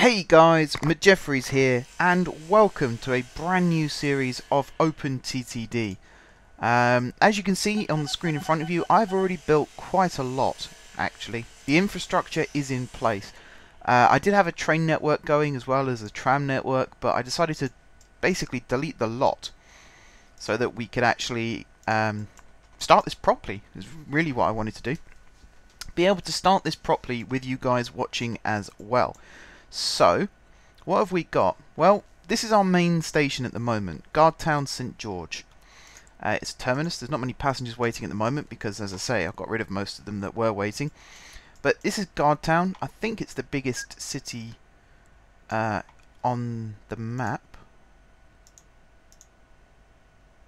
Hey guys, Jeffries here, and welcome to a brand new series of OpenTTD. As you can see on the screen in front of you, I've already built quite a lot, actually. The infrastructure is in place. I did have a train network going as well as a tram network, but I decided to basically delete the lot so that we could actually start this properly, is really what I wanted to do. Be able to start this properly with you guys watching as well. So, what have we got? Well, this is our main station at the moment, Guardtown St George. It's a terminus. There's not many passengers waiting at the moment because, as I say, I've got rid of most of them that were waiting. But this is Guardtown. I think it's the biggest city on the map.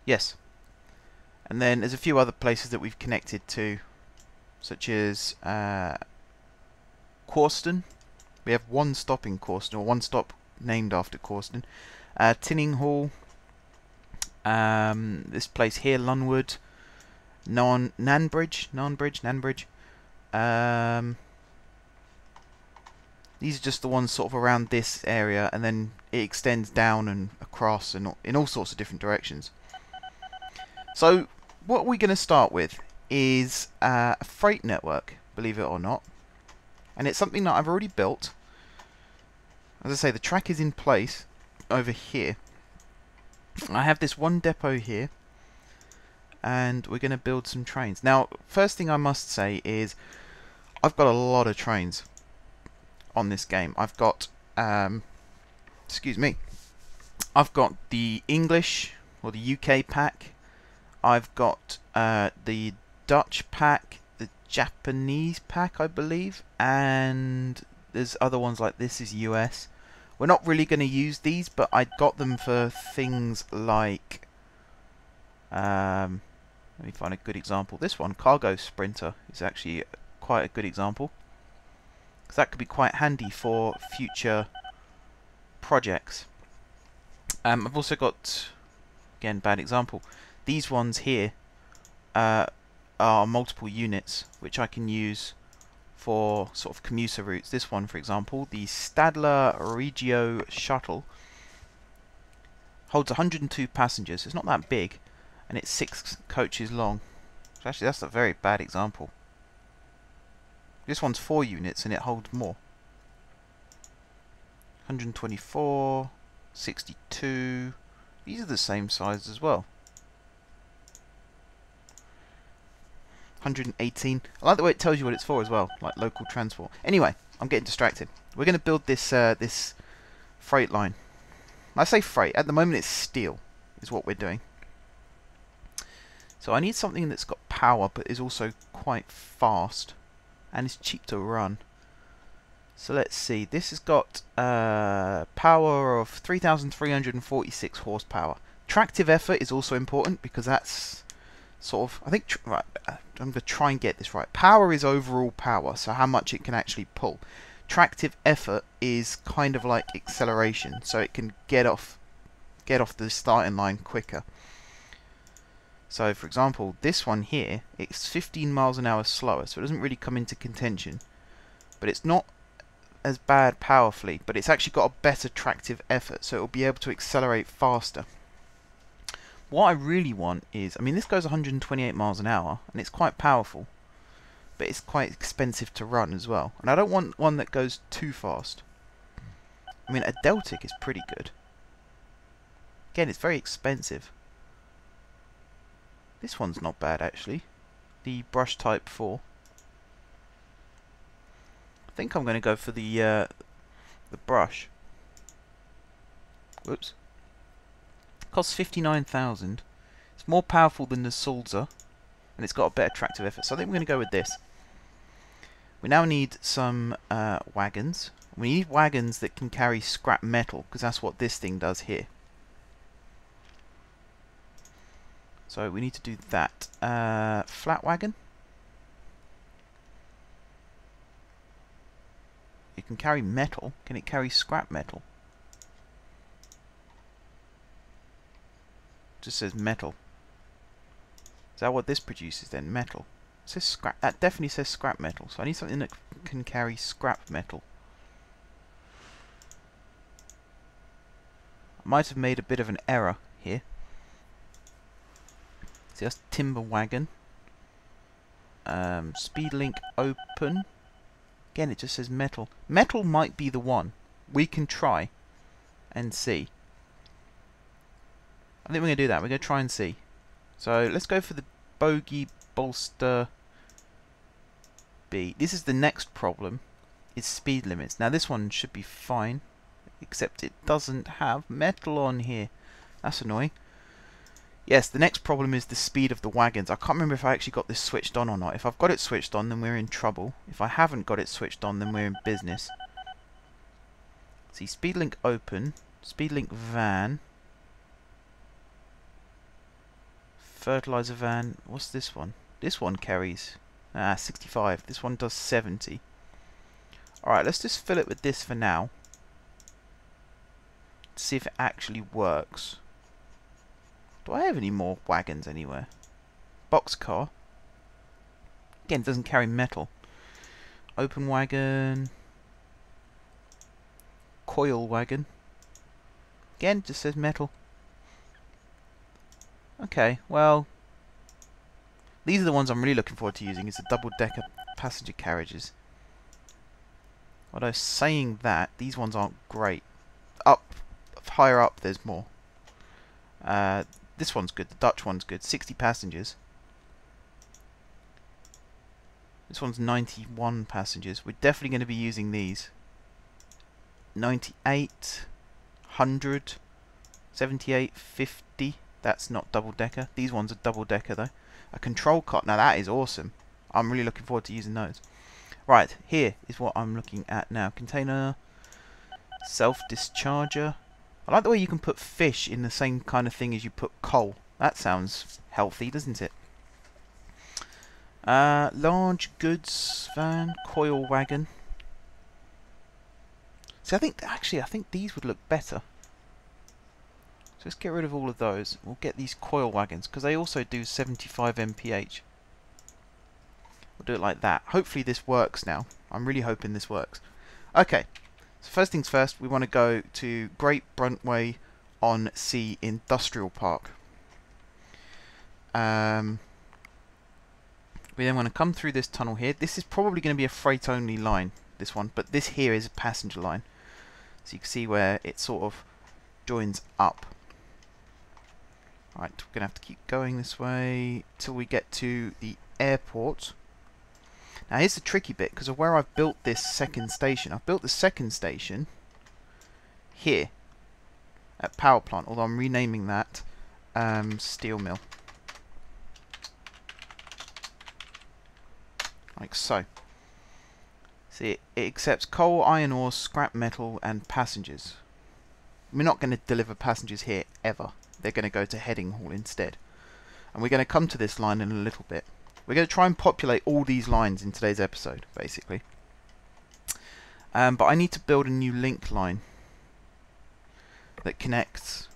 Yes. And then there's a few other places that we've connected to, such as Corston. We have one stop in Corston, or one stop named after Corston. Tinning Hall. This place here, Lunwood. Nanbridge. These are just the ones sort of around this area, and then it extends down and across and in all sorts of different directions. So, what we're going to start with is a freight network, believe it or not. And it's something that I've already built. As I say, the track is in place over here. I have this one depot here, and we're going to build some trains. Now, first thing I must say is I've got a lot of trains on this game. I've got, excuse me, I've got the English or the UK pack. I've got the Dutch pack, the Japanese pack, I believe, and there's other ones like this is US. We're not really going to use these, but I got them for things like, let me find a good example. This one, Cargo Sprinter, is actually quite a good example, because that could be quite handy for future projects. I've also got, again, bad example, these ones here are multiple units, which I can use for sort of commuter routes. This one, for example, the Stadler Regio Shuttle, holds 102 passengers. It's not that big, and it's 6 coaches long. So actually, that's a very bad example. This one's 4 units, and it holds more. 124, 62. These are the same size as well. 118. I like the way it tells you what it's for as well, like local transport. Anyway, I'm getting distracted. We're going to build this this freight line. I say freight. At the moment, it's steel, is what we're doing. So I need something that's got power, but is also quite fast, and is cheap to run. So let's see. This has got power of 3,346 horsepower. Tractive effort is also important because that's sort of, I think, right, I'm going to try and get this right. Power is overall power, so how much it can actually pull. Tractive effort is kind of like acceleration, so it can get off the starting line quicker. So, for example, this one here, it's 15 miles an hour slower, so it doesn't really come into contention. But it's not as bad powerfully, but it's actually got a better tractive effort, so it will be able to accelerate faster. What I really want is, I mean, this goes 128 miles an hour, and it's quite powerful, but it's quite expensive to run as well. And I don't want one that goes too fast. I mean, a Deltic is pretty good. Again, it's very expensive. This one's not bad, actually. The Brush Type 4. I think I'm going to go for the Brush. Whoops. Costs 59,000. It's more powerful than the Sulzer, and it's got a better tractive effort. So I think we're going to go with this. We now need some wagons. We need wagons that can carry scrap metal, because that's what this thing does here. So we need to do that. Flat wagon. It can carry metal. Can it carry scrap metal? Just says metal. Is that what this produces then? Metal. It says scrap. That definitely says scrap metal. So I need something that can carry scrap metal. might have made a bit of an error here. See, that's timber wagon. Speed link open. Again, it just says metal. Metal might be the one. We can try and see. I think we're going to do that. We're going to try and see. So let's go for the bogey bolster B. This is the next problem. Is speed limits. Now this one should be fine, except it doesn't have metal on here. That's annoying. Yes, the next problem is the speed of the wagons. I can't remember if I actually got this switched on or not. If I've got it switched on, then we're in trouble. If I haven't got it switched on, then we're in business. See, speed link open, speed link van, fertilizer van. What's this one? This one carries 65. This one does 70. Alright, let's just fill it with this for now. See if it actually works. Do I have any more wagons anywhere? Boxcar. Again, it doesn't carry metal. Open wagon. Coil wagon. Again, just says metal. Okay, well, these are the ones I'm really looking forward to using. It's the double-decker passenger carriages. Although saying that, these ones aren't great. Higher up, there's more. This one's good. The Dutch one's good. 60 passengers. This one's 91 passengers. We're definitely going to be using these. 98, 100, 78, 50. That's not double-decker. These ones are double-decker, though. A control cart. Now, that is awesome. I'm really looking forward to using those. Right, here is what I'm looking at now. Container, self-discharger. I like the way you can put fish in the same kind of thing as you put coal. That sounds healthy, doesn't it? Large goods van, coil wagon. So I think these would look better. So let's get rid of all of those. We'll get these coil wagons because they also do 75 mph. We'll do it like that. Hopefully this works now. I'm really hoping this works. Okay. So first things first, we want to go to Great Bruntway on Sea Industrial Park. We then want to come through this tunnel here. This is probably going to be a freight only line, this one, but this here is a passenger line. So you can see where it sort of joins up. Right, we're going to have to keep going this way till we get to the airport. Now here's the tricky bit, because of where I've built this second station. I've built the second station here at power plant, although I'm renaming that steel mill. Like so. See, it accepts coal, iron ore, scrap metal and passengers. We're not going to deliver passengers here ever. They're going to go to Heading Hall instead. And we're going to come to this line in a little bit. We're going to try and populate all these lines in today's episode, basically. But I need to build a new link line that connects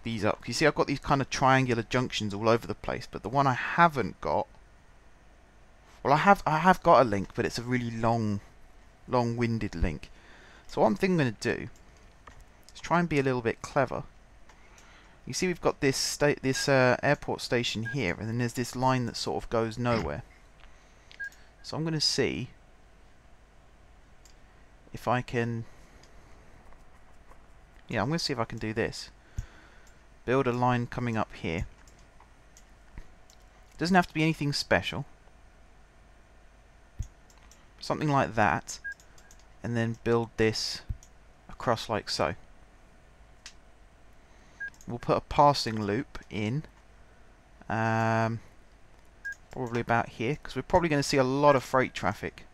these up. You see, I've got these kind of triangular junctions all over the place, but the one I haven't got... Well, I have got a link, but it's a really long-winded link. So what I'm thinking I'm going to do is try and be a little bit clever. You see we've got this airport station here, and then there's this line that sort of goes nowhere. So I'm going to see if I can... Yeah, I'm going to see if I can do this. Build a line coming up here. Doesn't have to be anything special. Something like that. And then build this across like so. We'll put a passing loop in, probably about here, because we're probably going to see a lot of freight traffic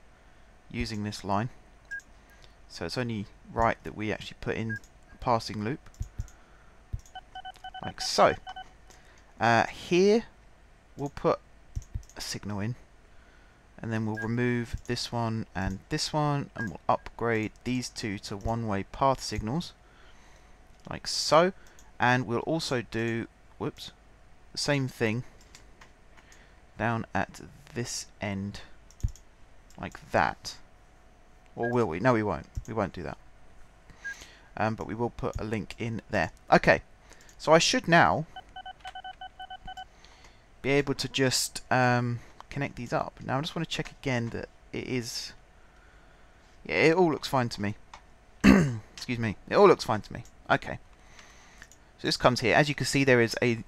using this line. So it's only right that we actually put in a passing loop, like so. Here we'll put a signal in, and then we'll remove this one, and we'll upgrade these two to one-way path signals, like so. And we'll also do, whoops, the same thing down at this end, like that. Or will we? No, we won't. We won't do that. but we will put a link in there. Okay, so I should now be able to just connect these up. Now I just want to check again that it is... Yeah, it all looks fine to me. Excuse me. It all looks fine to me. Okay. So this comes here. As you can see, there is a...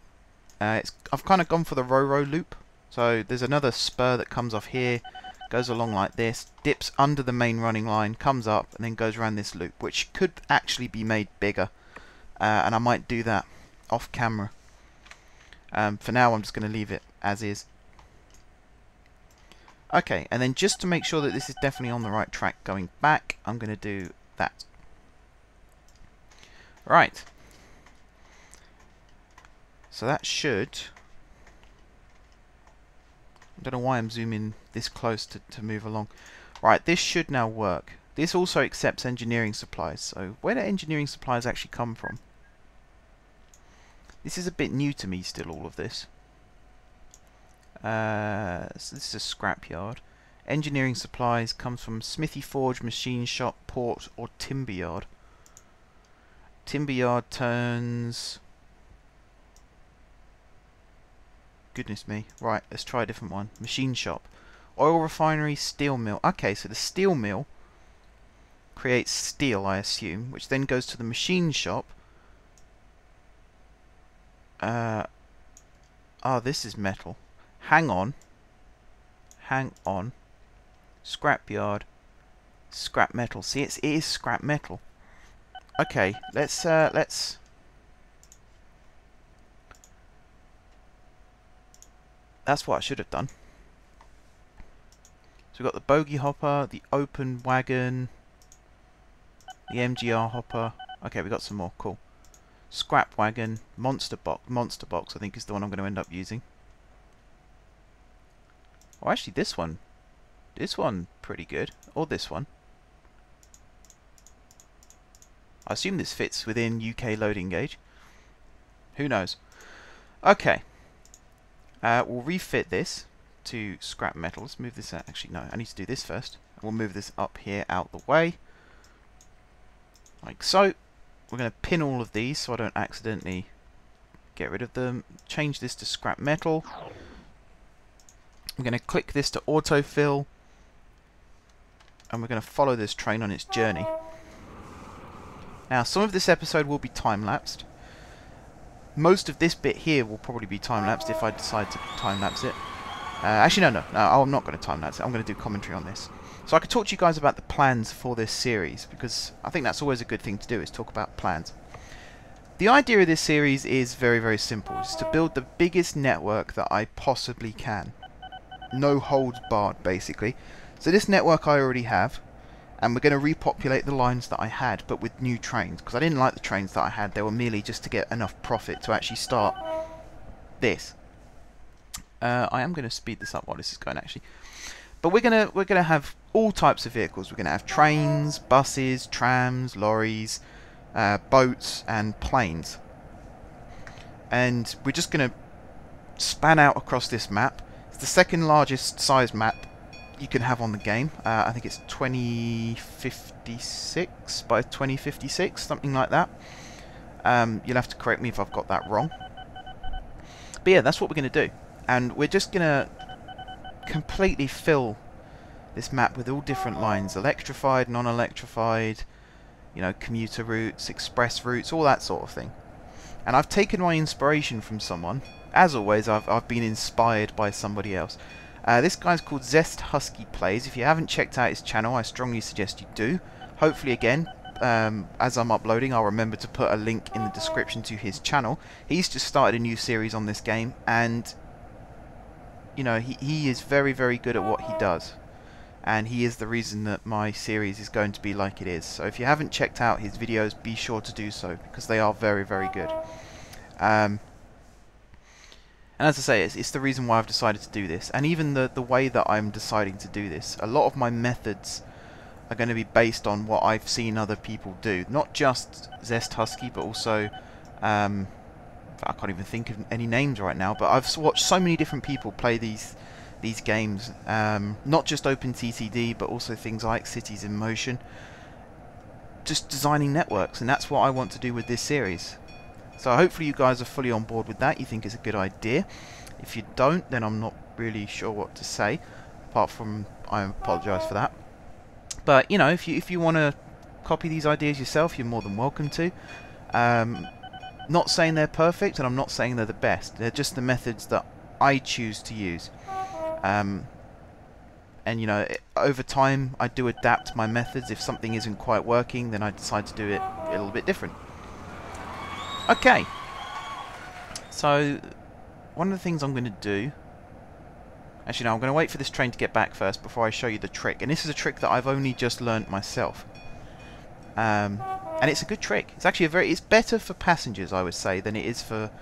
I've kind of gone for the row loop. So there's another spur that comes off here, goes along like this, dips under the main running line, comes up, and then goes around this loop, which could actually be made bigger. And I might do that off camera. For now, I'm just going to leave it as is. Okay, and then just to make sure that this is definitely on the right track going back, I'm going to do that. Right. So that should... I don't know why I'm zooming this close to move along. Right, this should now work. This also accepts engineering supplies. So where do engineering supplies actually come from? This is a bit new to me still, all of this. So this is a scrapyard. Engineering supplies comes from smithy, forge, machine shop, port, or timber yard. Timber yard turns... Goodness me. Right, let's try a different one. Machine shop. Oil refinery, steel mill. Okay, so the steel mill creates steel, I assume, which then goes to the machine shop. Oh, this is metal. Hang on. Hang on. Scrapyard. Scrap metal. See, it is scrap metal. Okay, let's... That's what I should have done. So we've got the bogie hopper, the open wagon, the MGR hopper. Okay, we got some more. Cool. Scrap wagon, monster box. Monster box, I think, is the one I'm going to end up using. Oh, actually, this one. This one, pretty good. Or this one. I assume this fits within UK loading gauge. Who knows? Okay. We'll refit this to scrap metal. Let's move this out. Actually, no, I need to do this first. We'll move this up here out the way. Like so. We're going to pin all of these so I don't accidentally get rid of them. Change this to scrap metal. We're going to click this to autofill. And we're going to follow this train on its journey. Now, some of this episode will be time-lapsed. Most of this bit here will probably be time-lapsed if I decide to time-lapse it. Actually, no, I'm not going to time-lapse it. I'm going to do commentary on this. So I could talk to you guys about the plans for this series, because I think that's always a good thing to do, is talk about plans. The idea of this series is very, very simple. It's to build the biggest network that I possibly can. No holds barred, basically. So this network I already have, and we're going to repopulate the lines that I had, but with new trains, because I didn't like the trains that I had. They were merely just to get enough profit to actually start this. I am going to speed this up while this is going, actually. But we're gonna have all types of vehicles. We're going to have trains, buses, trams, lorries, boats, and planes. And we're just going to span out across this map. It's the second largest size map you can have on the game. I think it's 2056 by 2056, something like that. You'll have to correct me if I've got that wrong. But yeah, that's what we're going to do. And we're just going to completely fill this map with all different lines. Electrified, non-electrified, you know, commuter routes, express routes, all that sort of thing. And I've taken my inspiration from someone. As always, I've been inspired by somebody else. This guy's called Zest Husky Plays. If you haven't checked out his channel, I strongly suggest you do. Hopefully, again, as I'm uploading, I'll remember to put a link in the description to his channel. He's just started a new series on this game, and you know, he is very, very good at what he does. And he is the reason that my series is going to be like it is. So if you haven't checked out his videos, be sure to do so, because they are very, very good. And as I say, it's the reason why I've decided to do this. And even the way that I'm deciding to do this, a lot of my methods are going to be based on what I've seen other people do. Not just Zest Husky, but also... I can't even think of any names right now, but I've watched so many different people play these games. Not just OpenTTD, but also things like Cities in Motion. just designing networks, and that's what I want to do with this series. So hopefully you guys are fully on board with that. You think it's a good idea. If you don't, then I'm not really sure what to say, apart from I apologise for that. But you know, if you want to copy these ideas yourself, you're more than welcome to. Not saying they're perfect, and I'm not saying they're the best. They're just the methods that I choose to use. And you know, over time I do adapt my methods. If something isn't quite working, then I decide to do it a little bit different. Okay, so one of the things I'm going to do, actually no, I'm going to wait for this train to get back first before I show you the trick. And this is a trick that I've only just learnt myself, and it's a good trick. It's actually it's better for passengers, I would say, than it is for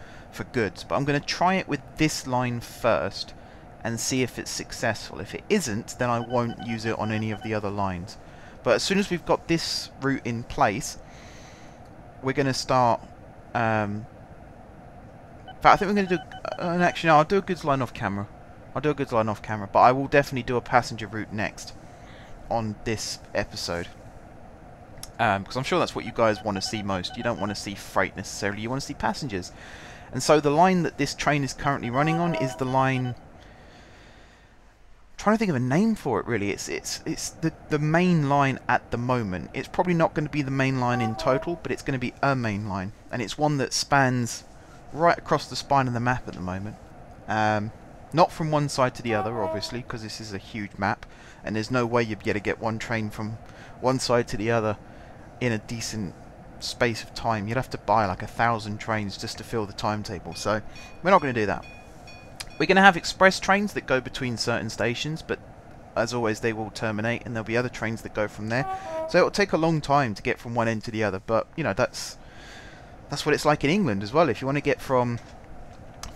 goods. But I'm going to try it with this line first and see if it's successful. If it isn't, then I won't use it on any of the other lines. But as soon as we've got this route in place, we're going to start. In fact, I think we're going to do. Actually, no, I'll do a goods line off camera. But I will definitely do a passenger route next on this episode. Because I'm sure that's what you guys want to see most. You don't want to see freight necessarily. You want to see passengers. And so the line that this train is currently running on is the line. Trying to think of a name for it, really. It's the main line at the moment. It's probably not going to be the main line in total, but it's going to be a main line, and it's one that spans right across the spine of the map at the moment. Not from one side to the other, obviously, because this is a huge map, and there's no way you'd be able to get one train from one side to the other in a decent space of time. You'd have to buy like 1,000 trains just to fill the timetable, so we're not going to do that. We're going to have express trains that go between certain stations, but as always they will terminate, and there'll be other trains that go from there. So it'll take a long time to get from one end to the other, but you know, that's what it's like in England as well. If you want to get from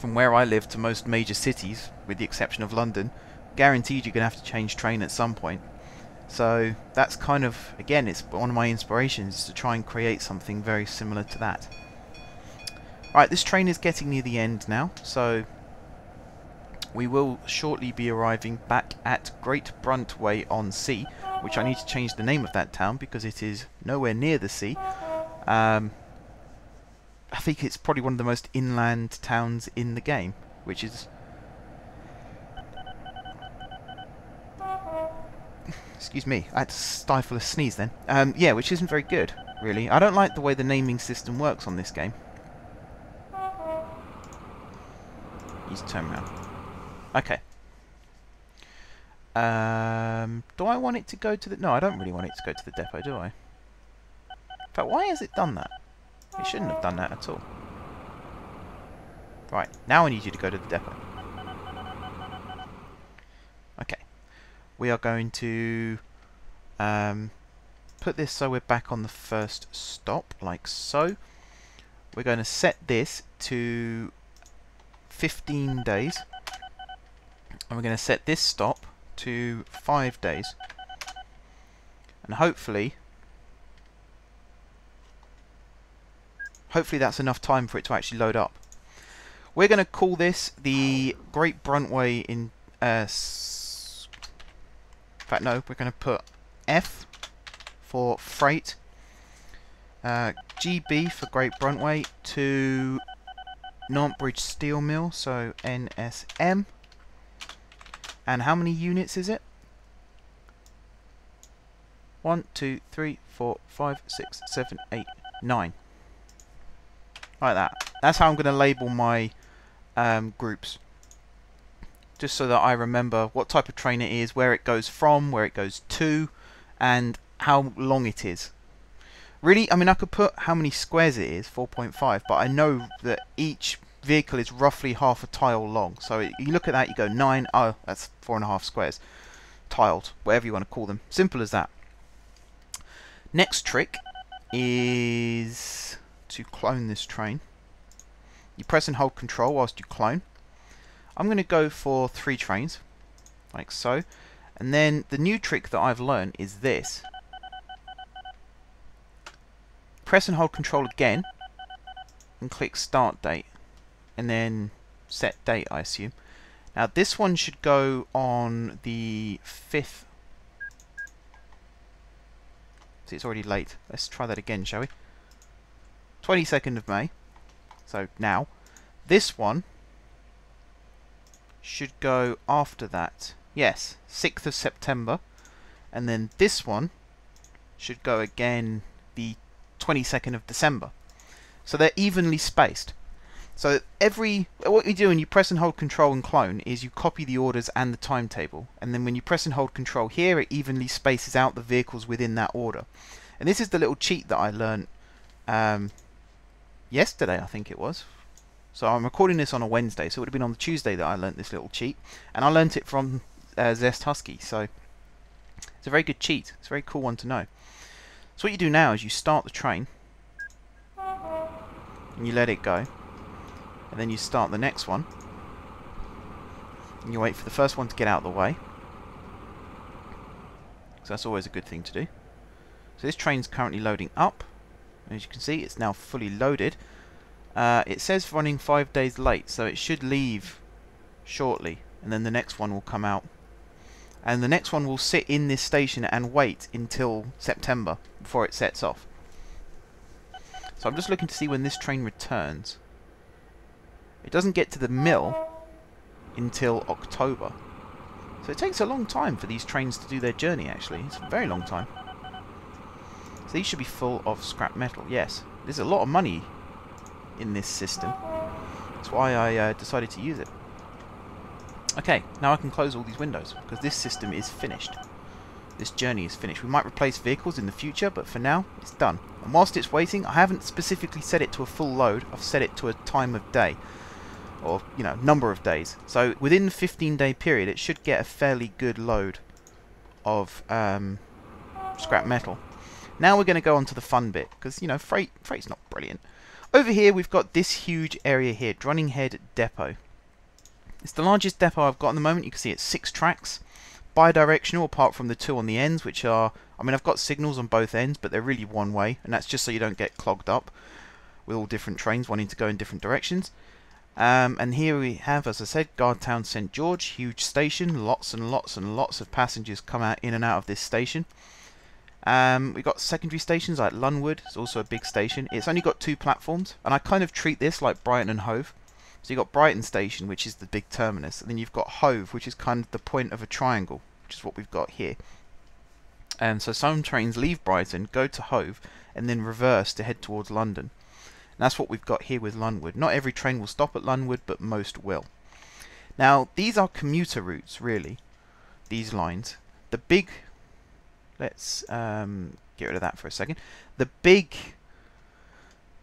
where I live to most major cities, with the exception of London, guaranteed you're going to have to change train at some point. So that's kind of, again, it's one of my inspirations, is to try and create something very similar to that. Alright, this train is getting near the end now, so we will shortly be arriving back at Great Bruntway-on-Sea, which I need to change the name of that town because it is nowhere near the sea. I think it's probably one of the most inland towns in the game, which is... Excuse me, I had to stifle a sneeze then. Yeah, which isn't very good, really. I don't like the way the naming system works on this game. Use turn around. Okay. Do I want it to go to the... No, I don't really want it to go to the depot, do I? In fact, why has it done that? It shouldn't have done that at all. Right, now I need you to go to the depot. Okay. We are going to put this so we're back on the first stop, like so. We're going to set this to 15 days. And we're going to set this stop to 5 days. And hopefully that's enough time for it to actually load up. We're going to call this the Great Bruntway in... in fact, no, we're going to put F for freight, GB for Great Bruntway, to Nantbridge Steel Mill, so NSM. And how many units is it? 1, 2, 3, 4, 5, 6, 7, 8, 9. Like that. That's how I'm going to label my groups. Just so that I remember what type of train it is, where it goes from, where it goes to, and how long it is. Really, I mean, I could put how many squares it is, 4.5, but I know that each vehicle is roughly half a tile long. So you look at that, you go 9, oh, that's 4.5 squares. Tiled, whatever you want to call them. Simple as that. Next trick is to clone this train. You press and hold control whilst you clone. I'm going to go for 3 trains, like so. And then the new trick that I've learned is this. Press and hold control again, and click start date. And then set date, I assume. Now this one should go on the 5th. It's Actually, it's already late. Let's try that again, shall we? 22nd of May. So now, this one should go after that. Yes, 6th of September. And then this one should go again the 22nd of December. So they're evenly spaced. So what you do when you press and hold Control and clone is you copy the orders and the timetable. And then when you press and hold Control here, it evenly spaces out the vehicles within that order. And this is the little cheat that I learned yesterday, I think it was. So I'm recording this on a Wednesday, so it would have been on the Tuesday that I learnt this little cheat. And I learnt it from Zest Husky, so it's a very good cheat. It's a very cool one to know. So what you do now is you start the train, and you let it go. And then you start the next one, and you wait for the first one to get out of the way. So that's always a good thing to do. So this train's currently loading up. As you can see, it's now fully loaded. It says running 5 days late, so it should leave shortly, and then the next one will come out. And the next one will sit in this station and wait until September before it sets off. So I'm just looking to see when this train returns. It doesn't get to the mill until October. So it takes a long time for these trains to do their journey, actually. It's a very long time. So these should be full of scrap metal. Yes, there's a lot of money in this system. That's why I decided to use it. Okay, now I can close all these windows, because this system is finished. This journey is finished. We might replace vehicles in the future, but for now, it's done. And whilst it's waiting, I haven't specifically set it to a full load. I've set it to a time of day. Or, number of days. So within the 15-day period, it should get a fairly good load of scrap metal. Now we're going to go on to the fun bit, because, freight's not brilliant. Over here, we've got this huge area here, Drunninghead Depot. It's the largest depot I've got at the moment. You can see it's 6 tracks, bi-directional, apart from the 2 on the ends, which are, I've got signals on both ends, but they're really one way, and that's just so you don't get clogged up with all different trains wanting to go in different directions. And here we have, as I said, Guardtown St George, huge station, lots and lots and lots of passengers come out in and out of this station. We've got secondary stations like Lunwood, it's also a big station. It's only got 2 platforms, and I kind of treat this like Brighton and Hove. So you've got Brighton Station, which is the big terminus, and then you've got Hove, which is kind of the point of a triangle, which is what we've got here. And so some trains leave Brighton, go to Hove, and then reverse to head towards London. And that's what we've got here with Lunwood. Not every train will stop at Lunwood, but most will. Now, these are commuter routes, really, these lines. The big... Let's get rid of that for a second. The big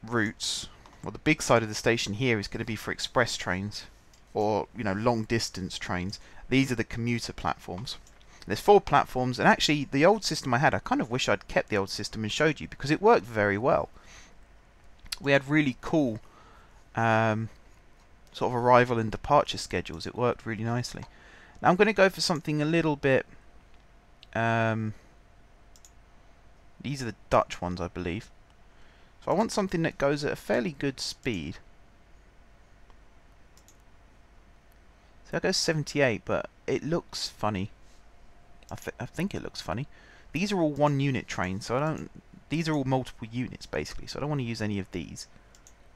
routes, well, the big side of the station here is going to be for express trains, or, long distance trains. These are the commuter platforms. There's 4 platforms, and actually, the old system I had, I kind of wish I'd kept the old system and showed you, because it worked very well. We had really cool sort of arrival and departure schedules. It worked really nicely. Now I'm going to go for something a little bit... these are the Dutch ones, I believe. So I want something that goes at a fairly good speed. So that goes 78, but it looks funny. I think it looks funny. These are all 1 unit trains, so these are all multiple units, basically, so I don't want to use any of these.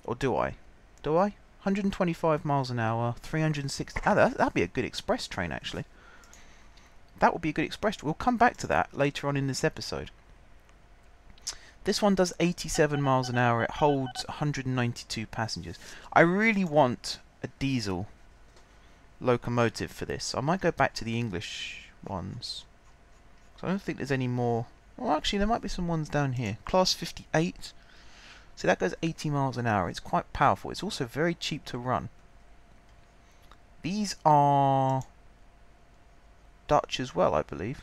Or do I? Do I? 125 miles an hour, 360... that'd be a good express train, actually. That would be a good express. We'll come back to that later on in this episode. This one does 87 miles an hour. It holds 192 passengers. I really want a diesel locomotive for this. I might go back to the English ones. So I don't think there's any more... Well, actually, there might be some ones down here. Class 58. So that goes 80 miles an hour. It's quite powerful. It's also very cheap to run. These are Dutch as well, I believe.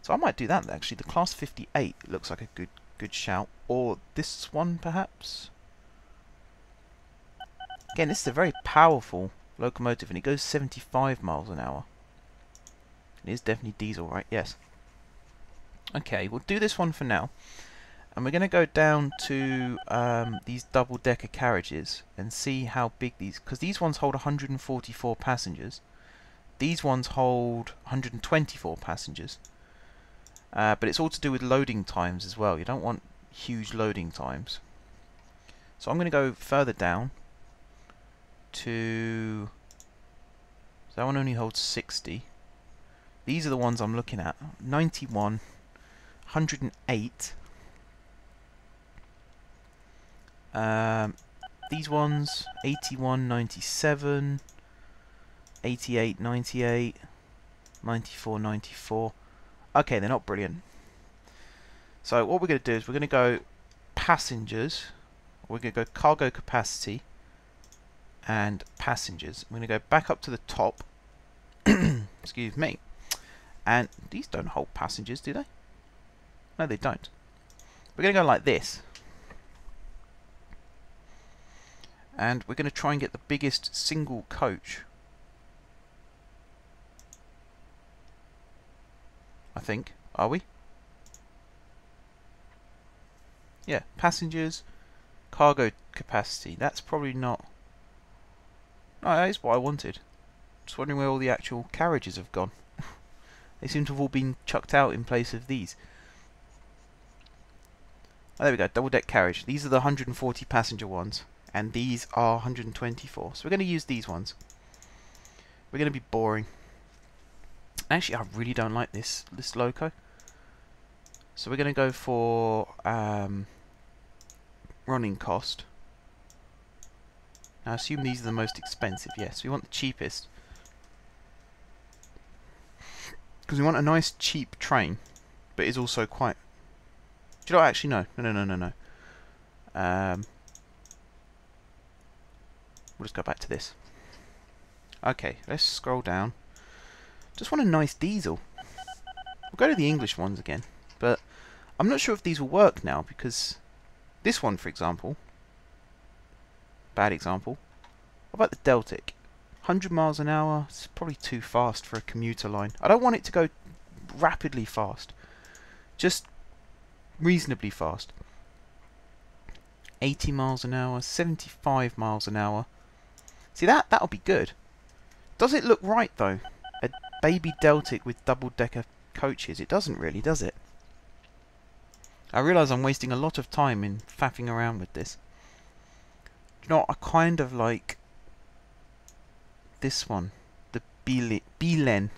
So I might do that, actually. The Class 58 looks like a good shout. Or this one, perhaps. Again, this is a very powerful locomotive, and it goes 75 miles an hour. It is definitely diesel, right? Yes. Okay, we'll do this one for now. And we're going to go down to these double-decker carriages and see how big these... Because these ones hold 144 passengers. These ones hold 124 passengers. But it's all to do with loading times as well. You don't want huge loading times. So I'm going to go further down to... So that one only holds 60. These are the ones I'm looking at. 91, 108. These ones, 81, 97, 88, 98, 94, 94. Okay, they're not brilliant. So what we're going to do is we're going to go passengers. We're going to go cargo capacity and passengers. We're going to go back up to the top. Excuse me. And these don't hold passengers, do they? No, they don't. We're going to go like this. And we're going to try and get the biggest single coach. I think. Are we? Yeah, passengers, cargo capacity. That's probably not... No, that is what I wanted. Just wondering where all the actual carriages have gone. They seem to have all been chucked out in place of these. Oh, there we go, double deck carriage. These are the 140 passenger ones, and these are 124. So we're going to use these ones. We're going to be boring. Actually, I really don't like this loco. So we're going to go for running cost. Now, I assume these are the most expensive. Yes, we want the cheapest. Because we want a nice cheap train, but is also quite... Do you know what? Actually, no. No. We'll just go back to this. Okay, let's scroll down. Just want a nice diesel. We'll go to the English ones again, but I'm not sure if these will work now, because this one, for example, bad example. What about the Deltic? 100 miles an hour, it's probably too fast for a commuter line. I don't want it to go rapidly fast, just reasonably fast. 80 miles an hour, 75 miles an hour. See, that'll be good. Does it look right though? A baby Deltic with double-decker coaches. It doesn't really, does it? I realise I'm wasting a lot of time in faffing around with this. Do you know what? I kind of like this one, the Bielen.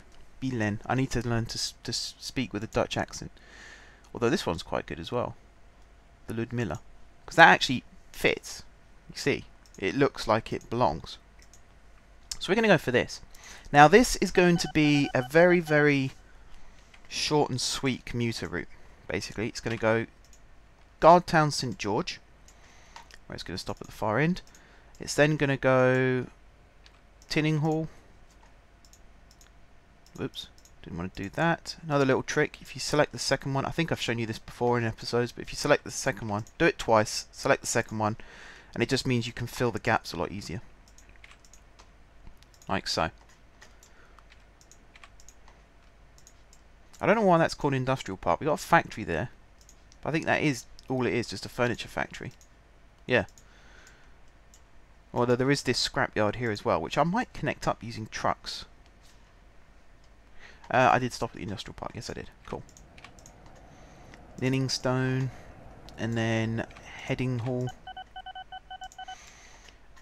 I need to learn to speak with a Dutch accent. Although this one's quite good as well. The Ludmilla. Because that actually fits. You see, it looks like it belongs. So we're going to go for this. Now this is going to be a very, very short and sweet commuter route. Basically, it's going to go Guardtown St George, where it's going to stop at the far end. It's then going to go Tinninghall. Whoops, didn't want to do that. Another little trick, if you select the second one, I think I've shown you this before in episodes, but if you select the second one, do it twice, select the second one, and it just means you can fill the gaps a lot easier. Like so. I don't know why that's called Industrial Park. We've got a factory there, but I think that is all it is, just a furniture factory. Yeah. Although there is this scrapyard here as well, which I might connect up using trucks. I did stop at the Industrial Park. Yes, I did. Cool. Linningstone, and then Headinghall,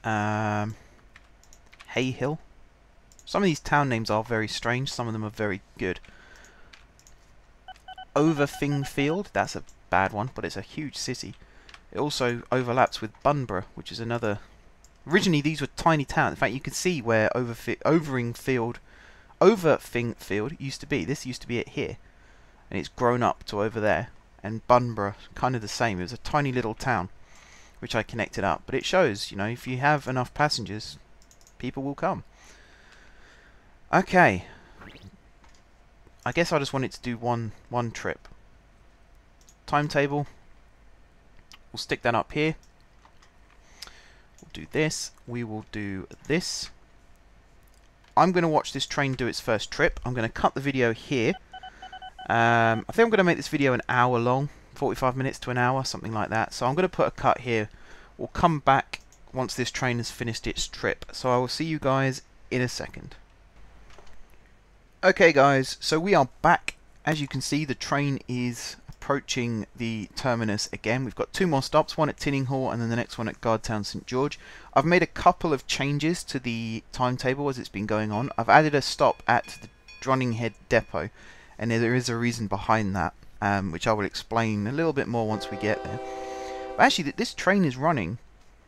Hayhill. Some of these town names are very strange. Some of them are very good. Overthingfield. That's a bad one, but it's a huge city. It also overlaps with Bunborough, which is another... Originally, these were tiny towns. In fact, you can see where Overthingfield used to be. This used to be it here, and it's grown up to over there. And Bunborough, kind of the same. It was a tiny little town, which I connected up. But it shows, you know, if you have enough passengers, people will come. Okay. I guess I just wanted to do one trip. Timetable. We'll stick that up here. We'll do this. We will do this. I'm going to watch this train do its first trip. I'm going to cut the video here. I think I'm going to make this video an hour long. 45 minutes to an hour, something like that. So I'm going to put a cut here. We'll come back once this train has finished its trip. So I will see you guys in a second. Okay guys, so we are back as you can see, the train is approaching the terminus again. We've got 2 more stops, one at Tinninghall and then the next one at Guardtown St George. I've made a couple of changes to the timetable as it's been going on. I've added a stop at the Drunninghead depot, and there is a reason behind that, which I will explain a little bit more once we get there. But actually, this train is running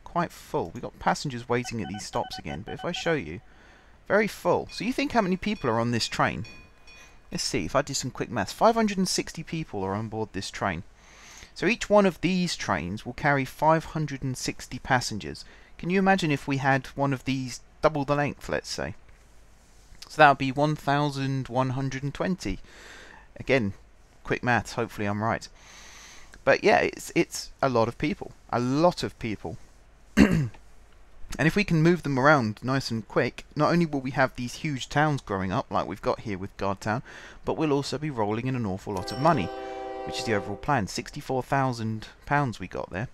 quite full. We've got passengers waiting at these stops again, but if I show you, very full. So you think how many people are on this train? Let's see, if I do some quick maths, 560 people are on board this train. So each one of these trains will carry 560 passengers. Can you imagine if we had one of these double the length, let's say? So that would be 1,120. Again, quick maths, hopefully I'm right. But yeah, it's a lot of people. A lot of people. And if we can move them around nice and quick, not only will we have these huge towns growing up like we've got here with Guardtown, but we'll also be rolling in an awful lot of money, which is the overall plan. £64,000 we got there.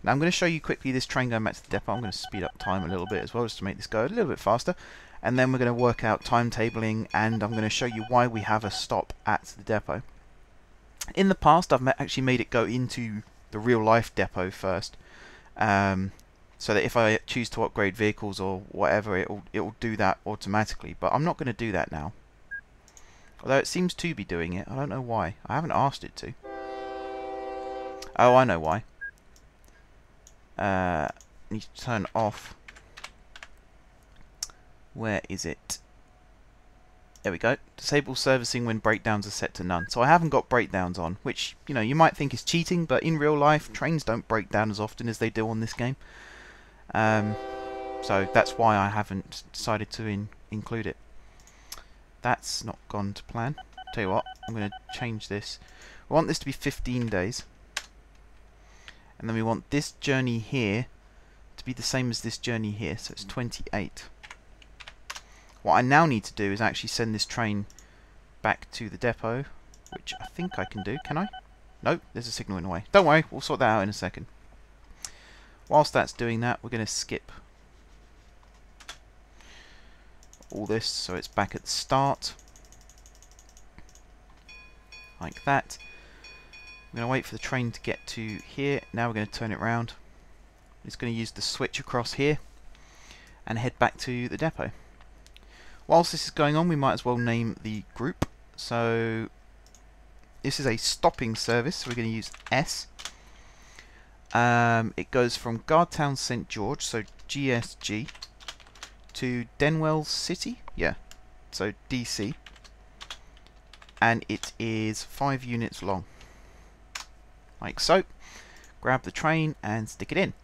Now I'm going to show you quickly this train going back to the depot. I'm going to speed up time a little bit as well just to make this go a little bit faster. And then we're going to work out timetabling, and I'm going to show you why we have a stop at the depot. In the past I've actually made it go into the real life depot first. So that if I choose to upgrade vehicles or whatever, it will do that automatically. But I'm not going to do that now. Although it seems to be doing it. I don't know why. I haven't asked it to. Oh, I know why. Need to turn off. Where is it? There we go. Disable servicing when breakdowns are set to none. So I haven't got breakdowns on, which, you know, you might think is cheating, but in real life, trains don't break down as often as they do on this game. So that's why I haven't decided to include it. That's not gone to plan. Tell you what, I'm going to change this. We want this to be 15 days. And then we want this journey here to be the same as this journey here, so it's 28. What I now need to do is actually send this train back to the depot, which I think I can do. Can I? Nope, there's a signal in the way. Don't worry, we'll sort that out in a second. Whilst that's doing that, we're going to skip all this so it's back at the start. Like that. I'm going to wait for the train to get to here. Now we're going to turn it round. It's going to use the switch across here and head back to the depot. Whilst this is going on, we might as well name the group. So this is a stopping service, so we're going to use S. It goes from Guardtown St George, so GSG, to Denwell City, yeah, so DC, and it is 5 units long, like so. Grab the train and stick it in.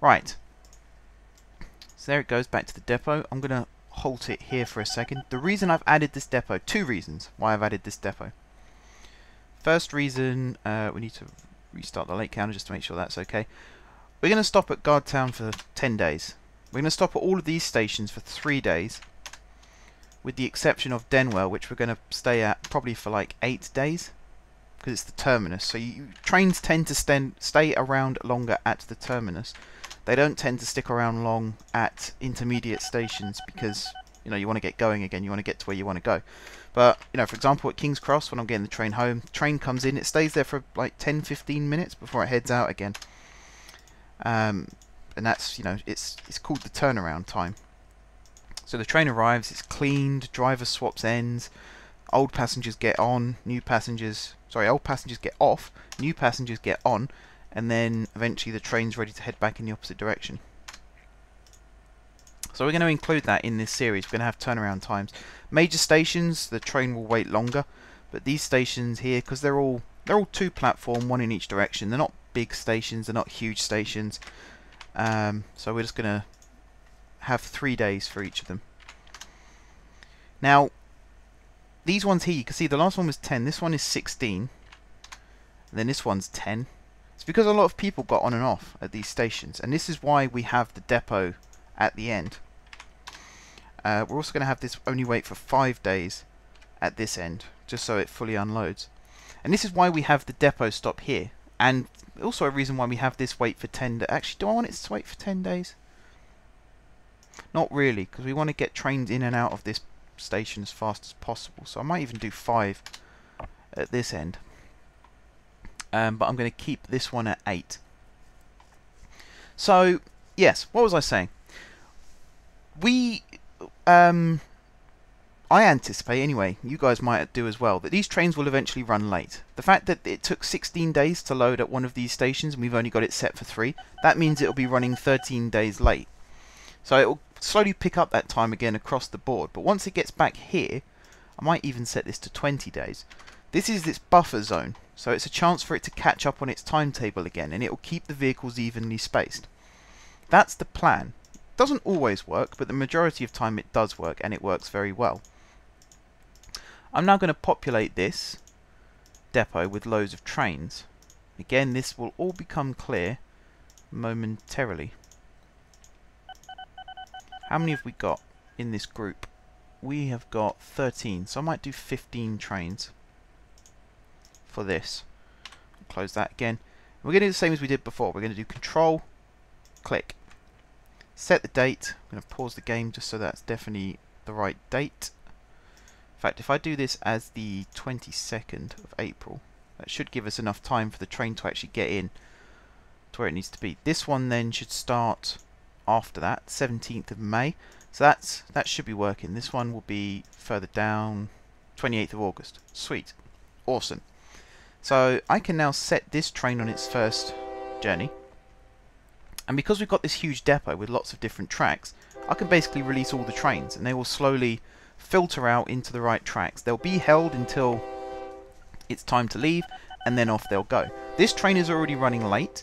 Right, so there it goes back to the depot. I'm going to halt it here for a second. The reason I've added this depot, 2 reasons why I've added this depot. First reason, we need to restart the late counter just to make sure that's okay. We're going to stop at Guardtown for 10 days. We're going to stop at all of these stations for 3 days, with the exception of Denwell, which we're going to stay at probably for like 8 days, because it's the terminus. So trains tend to stay around longer at the terminus. They don't tend to stick around long at intermediate stations because, you know, you want to get going again, you want to get to where you want to go. But, you know, for example, at King's Cross, when I'm getting the train home, the train comes in, it stays there for like 10-15 minutes before it heads out again. And that's, you know, it's called the turnaround time. So the train arrives, it's cleaned, driver swaps ends, old passengers get on, old passengers get off, new passengers get on, and then eventually the train's ready to head back in the opposite direction. So we're going to include that in this series. We're going to have turnaround times. Major stations, the train will wait longer, but these stations here, because they're all 2 platform, 1 in each direction. They're not big stations, they're not huge stations. So we're just going to have 3 days for each of them. Now, these ones here, you can see the last one was 10. This one is 16, and then this one's 10. It's because a lot of people got on and off at these stations, and this is why we have the depot at the end. We're also going to have this only wait for 5 days at this end, just so it fully unloads. And this is why we have the depot stop here, and also a reason why we have this wait for 10 days. Actually, do I want it to wait for 10 days? Not really, because we want to get trains in and out of this station as fast as possible, so I might even do 5. at this end. But I'm going to keep this one at 8. So, yes, what was I saying? I anticipate, anyway, you guys might do as well, that these trains will eventually run late. The fact that it took 16 days to load at one of these stations and we've only got it set for 3, that means it'll be running 13 days late. So it will slowly pick up that time again across the board. But once it gets back here, I might even set this to 20 days. This is its buffer zone, so it's a chance for it to catch up on its timetable again, and it will keep the vehicles evenly spaced. That's the plan. It doesn't always work, but the majority of time it does work, and it works very well. I'm now going to populate this depot with loads of trains. Again, this will all become clear momentarily. How many have we got in this group? We have got 13, so I might do 15 trains for this. I'll close that again. We're going to do the same as we did before. We're going to do Control, click, set the date. I'm going to pause the game just so that's definitely the right date. In fact, if I do this as the 22nd of April, that should give us enough time for the train to actually get in to where it needs to be. This one then should start after that, 17th of May. So that should be working. This one will be further down, 28th of August. Sweet. Awesome. So I can now set this train on its first journey. And because we've got this huge depot with lots of different tracks, I can basically release all the trains and they will slowly filter out into the right tracks. They'll be held until it's time to leave, and then off they'll go. This train is already running late,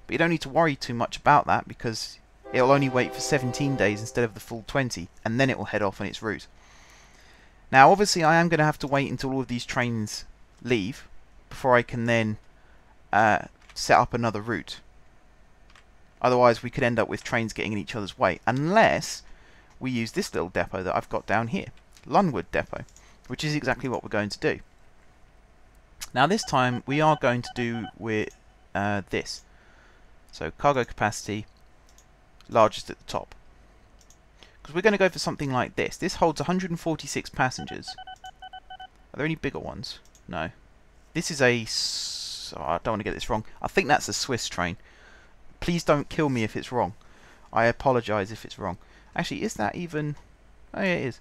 but you don't need to worry too much about that because it'll only wait for 17 days instead of the full 20, and then it will head off on its route. Now obviously I am going to have to wait until all of these trains leave before I can then set up another route. Otherwise we could end up with trains getting in each other's way, unless we use this little depot that I've got down here, Lunwood Depot, which is exactly what we're going to do. Now this time we are going to do with this. So cargo capacity, largest at the top. Because we're going to go for something like this. This holds 146 passengers. Are there any bigger ones? No. This is a... Oh, I don't want to get this wrong. I think that's a Swiss train. Please don't kill me if it's wrong. I apologise if it's wrong. Actually, is that even... Oh yeah, it is.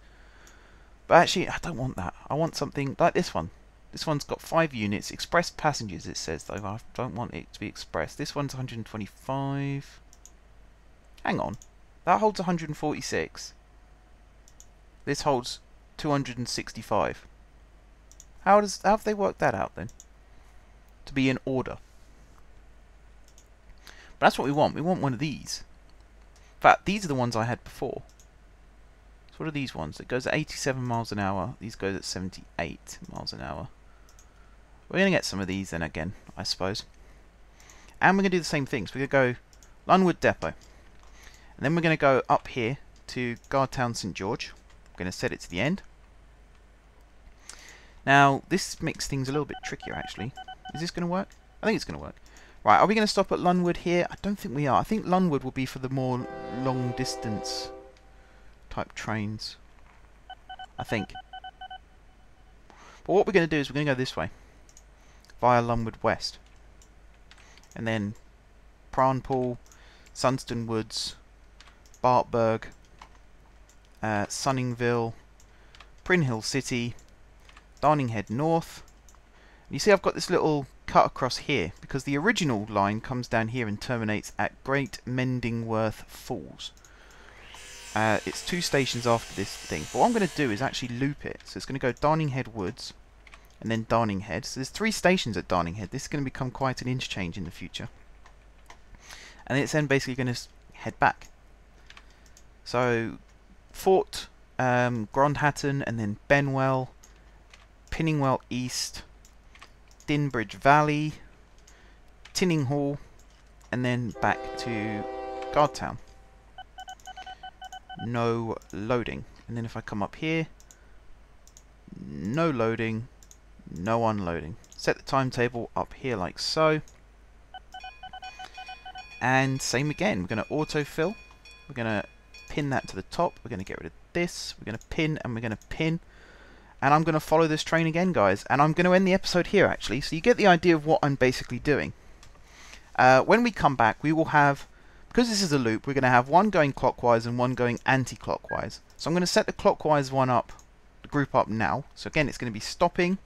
But actually, I don't want that. I want something like this one. This one's got 5 units. Express passengers, it says, though. I don't want it to be express. This one's 125. Hang on. That holds 146. This holds 265. How have they worked that out, then? To be in order. But that's what we want. We want one of these. In fact, these are the ones I had before. So what are these ones? It goes at 87 miles an hour. These goes at 78 miles an hour. We're going to get some of these then again, I suppose. And we're going to do the same thing. So we're going to go Lunwood Depot. And then we're going to go up here to Guardtown St George. We're going to set it to the end. Now, this makes things a little bit trickier, actually. Is this going to work? I think it's going to work. Right, are we going to stop at Lunwood here? I don't think we are. I think Lunwood will be for the more long distance type trains. I think. But what we're going to do is we're going to go this way. Via Lunwood West. And then Prawnpool, Sunston Woods, Bartburg, Sunningville, Prinhill City, Darninghead North. And you see I've got this little cut across here because the original line comes down here and terminates at Great Mendingworth Falls. It's 2 stations after this thing. But what I'm going to do is actually loop it. So it's going to go Darninghead Woods and then Darninghead. So there's 3 stations at Darninghead. This is going to become quite an interchange in the future. And it's then basically going to head back. So Fort, Grondhatton, and then Benwell, Pinningwell East, Dinbridge Valley, Tinninghall, and then back to Guardtown. No loading. And then if I come up here, no loading, no unloading. Set the timetable up here like so. And same again, we're going to autofill. We're going to pin that to the top. We're going to get rid of this. We're going to pin and we're going to pin. and I'm going to follow this train again, guys, and I'm going to end the episode here, actually, so you get the idea of what I'm basically doing. When we come back, we will have, because this is a loop, we're going to have one going clockwise and one going anti-clockwise. So I'm going to set the clockwise one up, the group up now. So again, it's going to be stopping,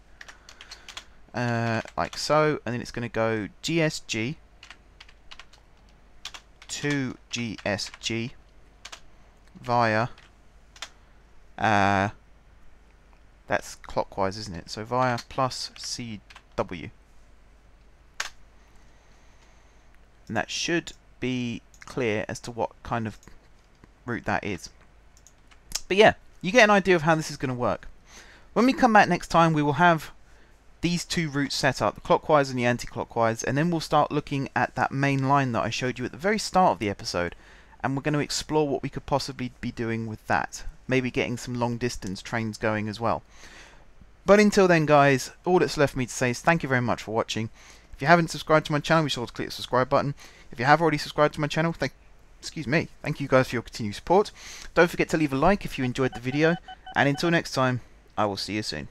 like so, and then it's going to go GSG to GSG via, that's clockwise, isn't it? So via plus CW. And that should be clear as to what kind of route that is. But yeah, you get an idea of how this is going to work. When we come back next time, we will have these two routes set up, the clockwise and the anti-clockwise, and then we'll start looking at that main line that I showed you at the very start of the episode, and we're going to explore what we could possibly be doing with that. Maybe getting some long distance trains going as well. But until then, guys, all that's left for me to say is thank you very much for watching. If you haven't subscribed to my channel, be sure to click the subscribe button. If you have already subscribed to my channel, thank you guys for your continued support. Don't forget to leave a like if you enjoyed the video, and until next time, I will see you soon.